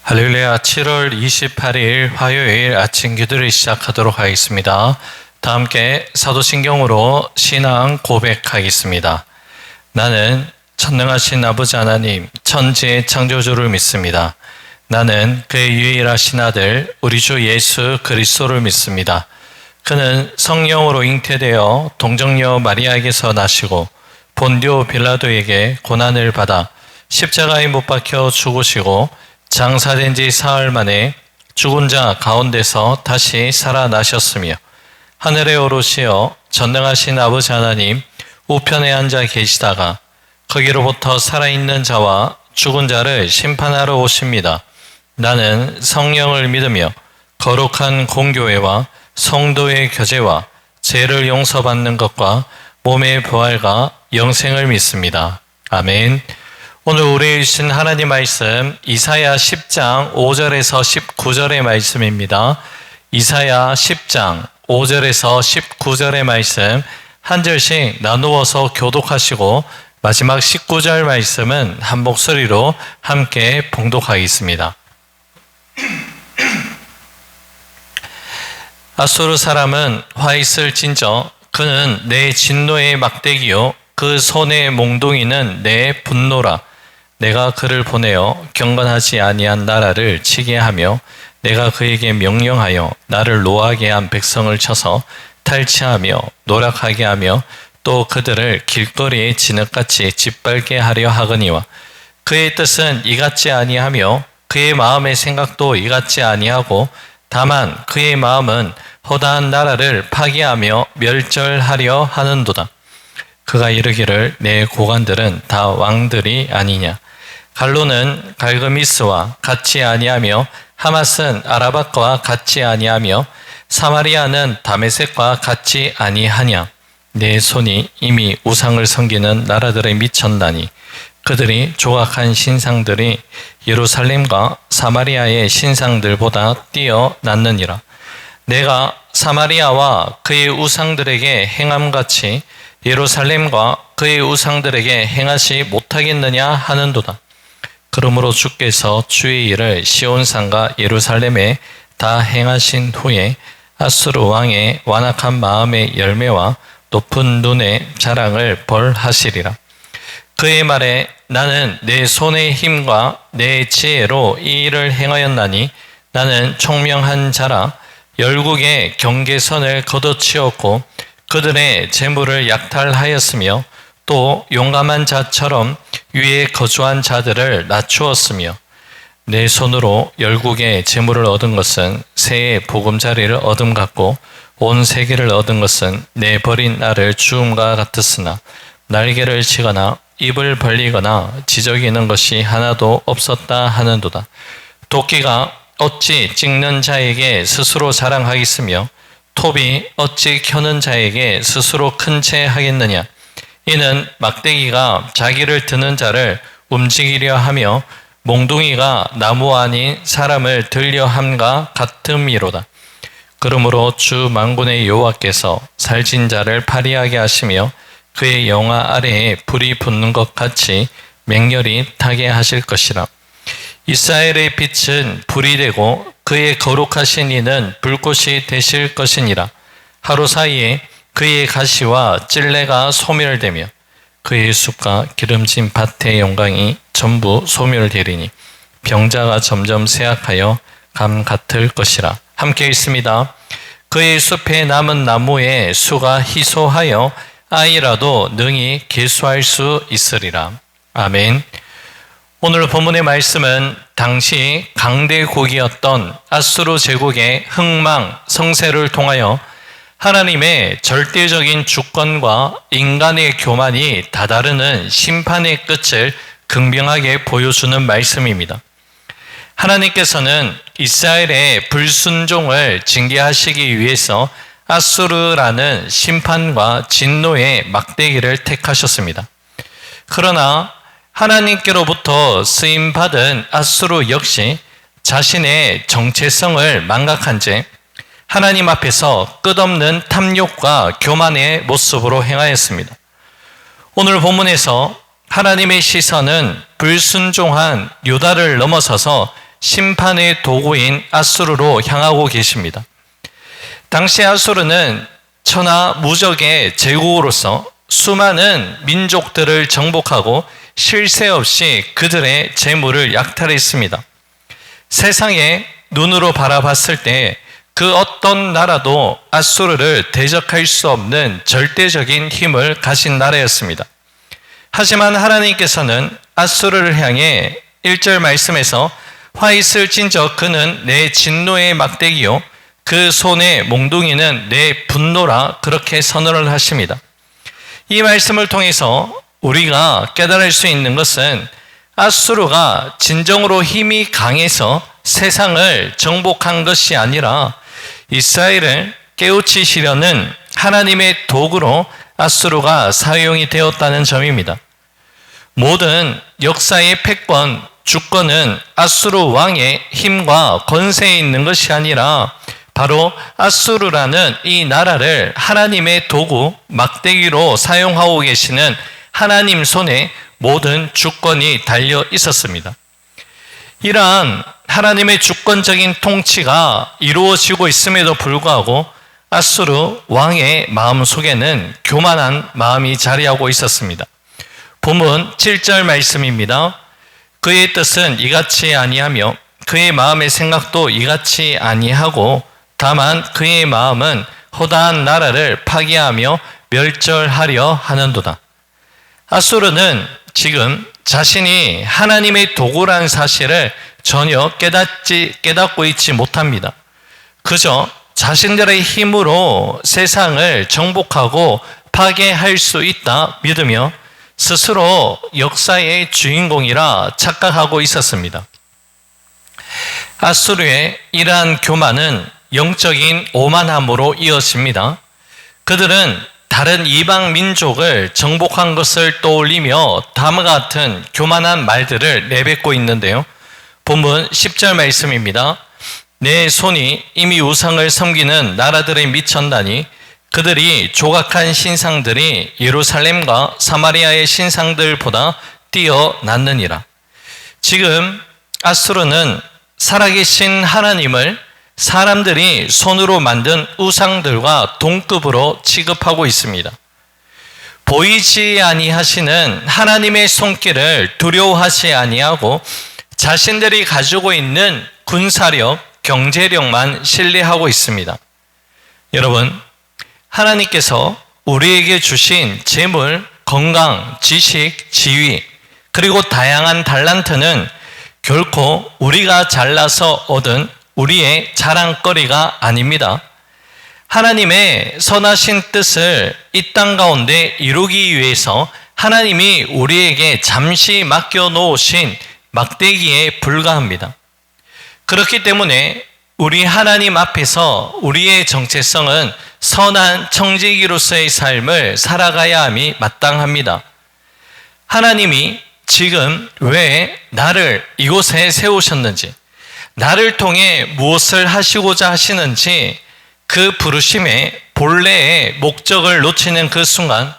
할렐루야. 7월 28일 화요일 아침 기도를 시작하도록 하겠습니다. 다 함께 사도신경으로 신앙 고백하겠습니다. 나는 전능하신 아버지 하나님, 천지의 창조주를 믿습니다. 나는 그의 유일하신 아들 우리 주 예수 그리스도를 믿습니다. 그는 성령으로 잉태되어 동정녀 마리아에게서 나시고 본디오 빌라도에게 고난을 받아 십자가에 못 박혀 죽으시고 장사된 지 사흘 만에 죽은 자 가운데서 다시 살아나셨으며 하늘에 오르시어 전능하신 아버지 하나님 우편에 앉아 계시다가 거기로부터 살아있는 자와 죽은 자를 심판하러 오십니다. 나는 성령을 믿으며 거룩한 공교회와 성도의 교제와 죄를 용서받는 것과 몸의 부활과 영생을 믿습니다. 아멘. 오늘 우리 주신 하나님 말씀 이사야 10장 5절에서 19절의 말씀입니다. 이사야 10장 5절에서 19절의 말씀 한 절씩 나누어서 교독하시고 마지막 19절 말씀은 한 목소리로 함께 봉독하겠습니다. 아수르 사람은 화 있을 진저 그는 내 진노의 막대기요 그 손의 몽둥이는 내 분노라. 내가 그를 보내어 경건하지 아니한 나라를 치게 하며 내가 그에게 명령하여 나를 노하게 한 백성을 쳐서 탈취하며 노력하게 하며 또 그들을 길거리에 진흙같이 짓밟게 하려 하거니와 그의 뜻은 이같지 아니하며 그의 마음의 생각도 이같지 아니하고 다만 그의 마음은 허다한 나라를 파괴하며 멸절하려 하는도다. 그가 이르기를 내 고관들은 다 왕들이 아니냐. 갈로는 갈그미스와 같이 아니하며 하맛은 아라밧과 같이 아니하며 사마리아는 다메섹과 같이 아니하냐. 내 손이 이미 우상을 섬기는 나라들에 미쳤나니 그들이 조각한 신상들이 예루살렘과 사마리아의 신상들보다 뛰어났느니라. 내가 사마리아와 그의 우상들에게 행함같이 예루살렘과 그의 우상들에게 행하지 못하겠느냐 하는도다. 그러므로 주께서 주의 일을 시온산과 예루살렘에 다 행하신 후에 아수르 왕의 완악한 마음의 열매와 높은 눈의 자랑을 벌하시리라. 그의 말에 나는 내 손의 힘과 내 지혜로 이 일을 행하였나니 나는 총명한 자라 열국의 경계선을 걷어치웠고 그들의 재물을 약탈하였으며 또 용감한 자처럼 위에 거주한 자들을 낮추었으며 내 손으로 열국의 재물을 얻은 것은 새의 보금자리를 얻음 같고 온 세계를 얻은 것은 내 버린 나를 주움과 같았으나 날개를 치거나 입을 벌리거나 지저귀는 것이 하나도 없었다 하는도다. 도끼가 어찌 찍는 자에게 스스로 자랑하겠으며 톱이 어찌 켜는 자에게 스스로 큰 채 하겠느냐. 이는 막대기가 자기를 드는 자를 움직이려 하며 몽둥이가 나무 아닌 사람을 들려 함과 같음이로다. 그러므로 주 만군의 여호와께서 살찐 자를 파리하게 하시며 그의 영화 아래에 불이 붙는 것 같이 맹렬히 타게 하실 것이라. 이스라엘의 빛은 불이 되고 그의 거룩하신 이는 불꽃이 되실 것이니라. 하루 사이에 그의 가시와 찔레가 소멸되며 그의 숲과 기름진 밭의 영광이 전부 소멸되리니 병자가 점점 쇠약하여 감 같을 것이라. 함께 읽습니다. 그의 숲에 남은 나무의 수가 희소하여 아이라도 능히 계수할 수 있으리라. 아멘. 오늘 본문의 말씀은 당시 강대국이었던 아수르 제국의 흥망, 성세를 통하여 하나님의 절대적인 주권과 인간의 교만이 다다르는 심판의 끝을 극명하게 보여주는 말씀입니다. 하나님께서는 이스라엘의 불순종을 징계하시기 위해서 아수르라는 심판과 진노의 막대기를 택하셨습니다. 그러나 하나님께로부터 쓰임받은 아수르 역시 자신의 정체성을 망각한 채 하나님 앞에서 끝없는 탐욕과 교만의 모습으로 행하였습니다. 오늘 본문에서 하나님의 시선은 불순종한 유다를 넘어서서 심판의 도구인 아수르로 향하고 계십니다. 당시 아수르는 천하 무적의 제국으로서 수많은 민족들을 정복하고 쉴 새 없이 그들의 재물을 약탈했습니다. 세상에 눈으로 바라봤을 때 그 어떤 나라도 아수르를 대적할 수 없는 절대적인 힘을 가진 나라였습니다. 하지만 하나님께서는 아수르를 향해 1절 말씀에서 화 있을 진저 그는 내 진노의 막대기요 그 손의 몽둥이는 내 분노라 그렇게 선언을 하십니다. 이 말씀을 통해서 우리가 깨달을 수 있는 것은 아수르가 진정으로 힘이 강해서 세상을 정복한 것이 아니라 이스라엘을 깨우치시려는 하나님의 도구로 아수르가 사용이 되었다는 점입니다. 모든 역사의 패권, 주권은 아수르 왕의 힘과 권세에 있는 것이 아니라 바로 아수르라는 이 나라를 하나님의 도구, 막대기로 사용하고 계시는 하나님 손에 모든 주권이 달려 있었습니다. 이러한 하나님의 주권적인 통치가 이루어지고 있음에도 불구하고 아수르 왕의 마음 속에는 교만한 마음이 자리하고 있었습니다. 본문 7절 말씀입니다. 그의 뜻은 이같이 아니하며 그의 마음의 생각도 이같이 아니하고 다만 그의 마음은 허다한 나라를 파괴하며 멸절하려 하는도다. 아수르는 지금 자신이 하나님의 도구라는 사실을 전혀 깨닫고 있지 못합니다. 그저 자신들의 힘으로 세상을 정복하고 파괴할 수 있다 믿으며 스스로 역사의 주인공이라 착각하고 있었습니다. 아수르의 이러한 교만은 영적인 오만함으로 이어집니다. 그들은 다른 이방 민족을 정복한 것을 떠올리며 다음과 같은 교만한 말들을 내뱉고 있는데요. 본문 10절 말씀입니다. 내 손이 이미 우상을 섬기는 나라들에 미쳤나니 그들이 조각한 신상들이 예루살렘과 사마리아의 신상들보다 뛰어났느니라. 지금 아수르는 살아계신 하나님을 사람들이 손으로 만든 우상들과 동급으로 취급하고 있습니다. 보이지 아니하시는 하나님의 손길을 두려워하지 아니하고 자신들이 가지고 있는 군사력, 경제력만 신뢰하고 있습니다. 여러분, 하나님께서 우리에게 주신 재물, 건강, 지식, 지위, 그리고 다양한 달란트는 결코 우리가 잘나서 얻은 우리의 자랑거리가 아닙니다. 하나님의 선하신 뜻을 이 땅 가운데 이루기 위해서 하나님이 우리에게 잠시 맡겨놓으신 막대기에 불과합니다. 그렇기 때문에 우리 하나님 앞에서 우리의 정체성은 선한 청지기로서의 삶을 살아가야 함이 마땅합니다. 하나님이 지금 왜 나를 이곳에 세우셨는지, 나를 통해 무엇을 하시고자 하시는지 그 부르심의 본래의 목적을 놓치는 그 순간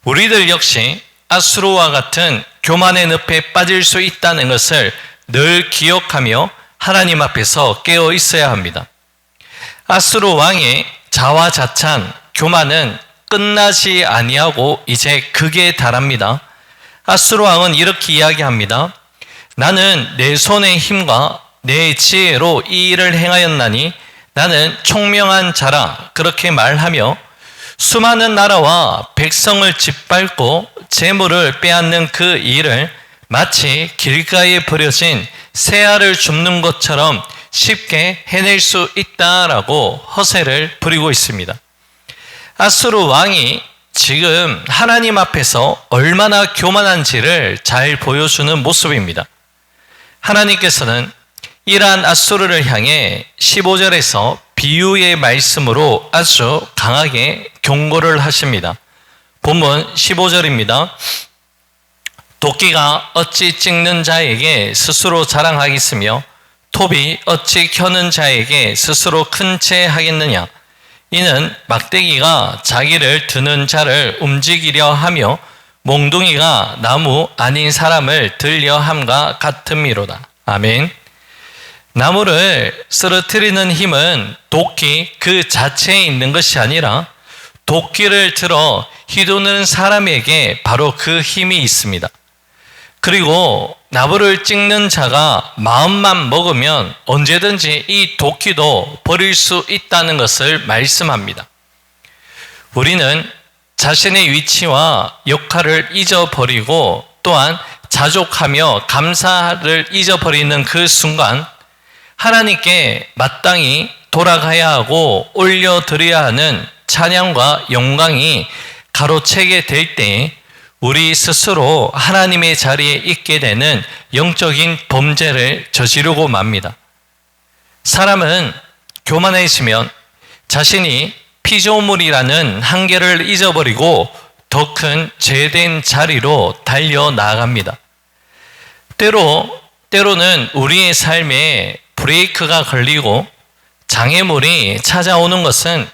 우리들 역시 아수르와 같은 교만의 늪에 빠질 수 있다는 것을 늘 기억하며 하나님 앞에서 깨어 있어야 합니다. 아수르 왕의 자화자찬, 교만은 끝나지 아니하고 이제 극에 달합니다. 아수르 왕은 이렇게 이야기합니다. 나는 내 손의 힘과 내 지혜로 이 일을 행하였나니 나는 총명한 자라 그렇게 말하며 수많은 나라와 백성을 짓밟고 재물을 빼앗는 그 일을 마치 길가에 버려진 새알을 줍는 것처럼 쉽게 해낼 수 있다라고 허세를 부리고 있습니다. 아수르 왕이 지금 하나님 앞에서 얼마나 교만한지를 잘 보여주는 모습입니다. 하나님께서는 이러한 아수르를 향해 15절에서 비유의 말씀으로 아주 강하게 경고를 하십니다. 본문 15절입니다. 도끼가 어찌 찍는 자에게 스스로 자랑하겠으며 톱이 어찌 켜는 자에게 스스로 큰 채 하겠느냐. 이는 막대기가 자기를 드는 자를 움직이려 하며 몽둥이가 나무 아닌 사람을 들려 함과 같음이로다. 아멘. 나무를 쓰러뜨리는 힘은 도끼 그 자체에 있는 것이 아니라 도끼를 들어 휘두르는 사람에게 바로 그 힘이 있습니다. 그리고 나무를 찍는 자가 마음만 먹으면 언제든지 이 도끼도 버릴 수 있다는 것을 말씀합니다. 우리는 자신의 위치와 역할을 잊어버리고 또한 자족하며 감사를 잊어버리는 그 순간 하나님께 마땅히 돌아가야 하고 올려드려야 하는 찬양과 영광이 가로채게 될 때 우리 스스로 하나님의 자리에 있게 되는 영적인 범죄를 저지르고 맙니다. 사람은 교만해지면 자신이 피조물이라는 한계를 잊어버리고 더 큰 죄된 자리로 달려나갑니다. 때로는 우리의 삶에 브레이크가 걸리고 장애물이 찾아오는 것은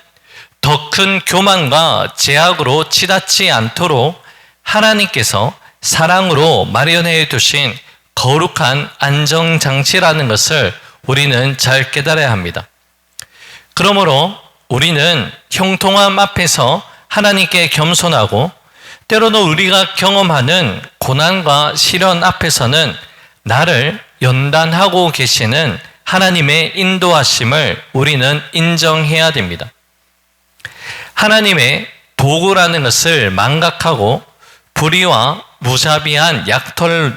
더 큰 교만과 제약으로 치닫지 않도록 하나님께서 사랑으로 마련해 두신 거룩한 안정장치라는 것을 우리는 잘 깨달아야 합니다. 그러므로 우리는 형통함 앞에서 하나님께 겸손하고 때로는 우리가 경험하는 고난과 시련 앞에서는 나를 연단하고 계시는 하나님의 인도하심을 우리는 인정해야 됩니다. 하나님의 도구라는 것을 망각하고 불의와 무자비한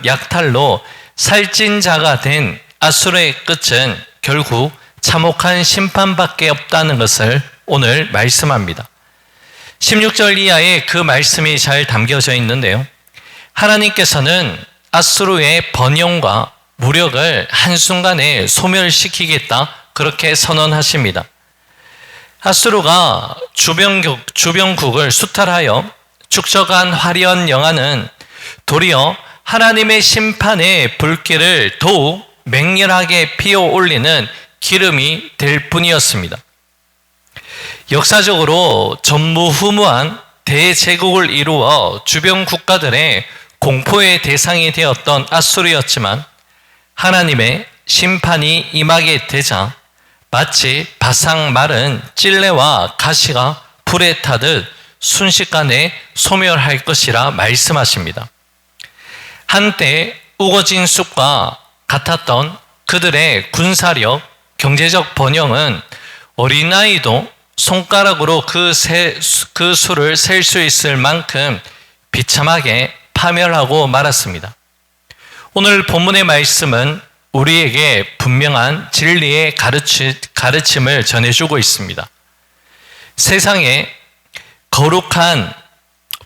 약탈로 살찐 자가 된 아수르의 끝은 결국 참혹한 심판밖에 없다는 것을 오늘 말씀합니다. 16절 이하에 그 말씀이 잘 담겨져 있는데요. 하나님께서는 아수르의 번영과 무력을 한순간에 소멸시키겠다 그렇게 선언하십니다. 아수르가 주변국을 수탈하여 축적한 화려한 영화는 도리어 하나님의 심판의 불길을 더욱 맹렬하게 피어올리는 기름이 될 뿐이었습니다. 역사적으로 전무후무한 대제국을 이루어 주변 국가들의 공포의 대상이 되었던 아수르였지만 하나님의 심판이 임하게 되자 마치 바싹 마른 찔레와 가시가 불에 타듯 순식간에 소멸할 것이라 말씀하십니다. 한때 우거진 숲과 같았던 그들의 군사력, 경제적 번영은 어린아이도 손가락으로 그 수를 셀 수 있을 만큼 비참하게 파멸하고 말았습니다. 오늘 본문의 말씀은 우리에게 분명한 진리의 가르침을 전해주고 있습니다. 세상에 거룩한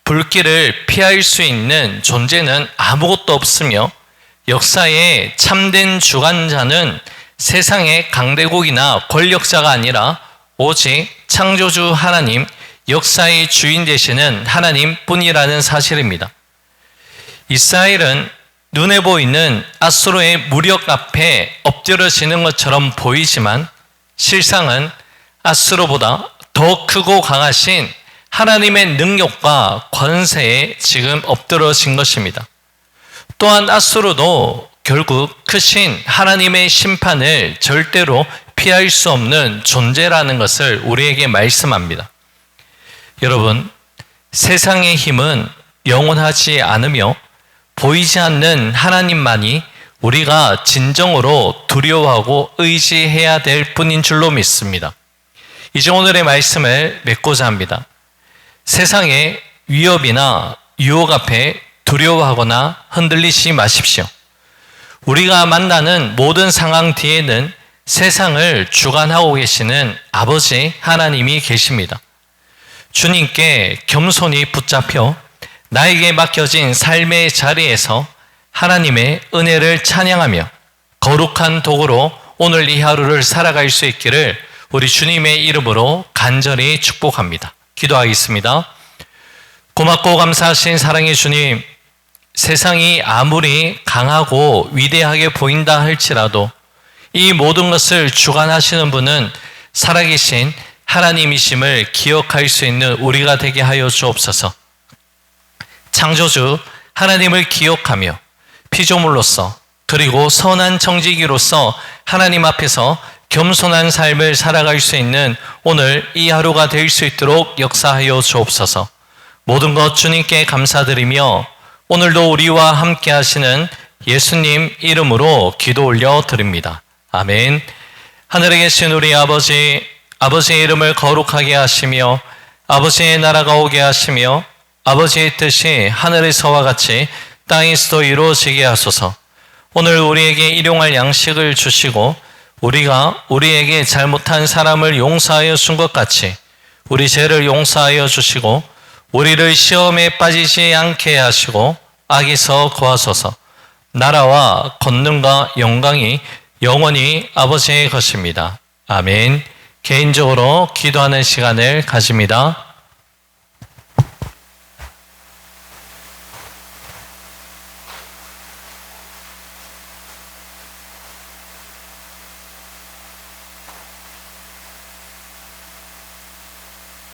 불길을 피할 수 있는 존재는 아무것도 없으며 역사의 참된 주관자는 세상의 강대국이나 권력자가 아니라 오직 창조주 하나님, 역사의 주인 되시는 하나님 뿐이라는 사실입니다. 이스라엘은 눈에 보이는 아수르의 무력 앞에 엎드려지는 것처럼 보이지만 실상은 아수르보다 더 크고 강하신 하나님의 능력과 권세에 지금 엎드러진 것입니다. 또한 아수르도 결국 크신 하나님의 심판을 절대로 피할 수 없는 존재라는 것을 우리에게 말씀합니다. 여러분, 세상의 힘은 영원하지 않으며 보이지 않는 하나님만이 우리가 진정으로 두려워하고 의지해야 될 뿐인 줄로 믿습니다. 이제 오늘의 말씀을 맺고자 합니다. 세상의 위협이나 유혹 앞에 두려워하거나 흔들리지 마십시오. 우리가 만나는 모든 상황 뒤에는 세상을 주관하고 계시는 아버지 하나님이 계십니다. 주님께 겸손히 붙잡혀 나에게 맡겨진 삶의 자리에서 하나님의 은혜를 찬양하며 거룩한 도구로 오늘 이 하루를 살아갈 수 있기를 우리 주님의 이름으로 간절히 축복합니다. 기도하겠습니다. 고맙고 감사하신 사랑의 주님, 세상이 아무리 강하고 위대하게 보인다 할지라도 이 모든 것을 주관하시는 분은 살아계신 하나님이심을 기억할 수 있는 우리가 되게 하여 주옵소서. 창조주 하나님을 기억하며 피조물로서 그리고 선한 청지기로서 하나님 앞에서 겸손한 삶을 살아갈 수 있는 오늘 이 하루가 될 수 있도록 역사하여 주옵소서. 모든 것 주님께 감사드리며 오늘도 우리와 함께 하시는 예수님 이름으로 기도 올려 드립니다. 아멘. 하늘에 계신 우리 아버지, 아버지의 이름을 거룩하게 하시며 아버지의 나라가 오게 하시며 아버지의 뜻이 하늘에서와 같이 땅에서도 이루어지게 하소서. 오늘 우리에게 일용할 양식을 주시고 우리가 우리에게 잘못한 사람을 용서하여 준 것 같이 우리 죄를 용서하여 주시고 우리를 시험에 빠지지 않게 하시고 악에서 구하소서. 나라와 권능과 영광이 영원히 아버지의 것입니다. 아멘. 개인적으로 기도하는 시간을 가집니다.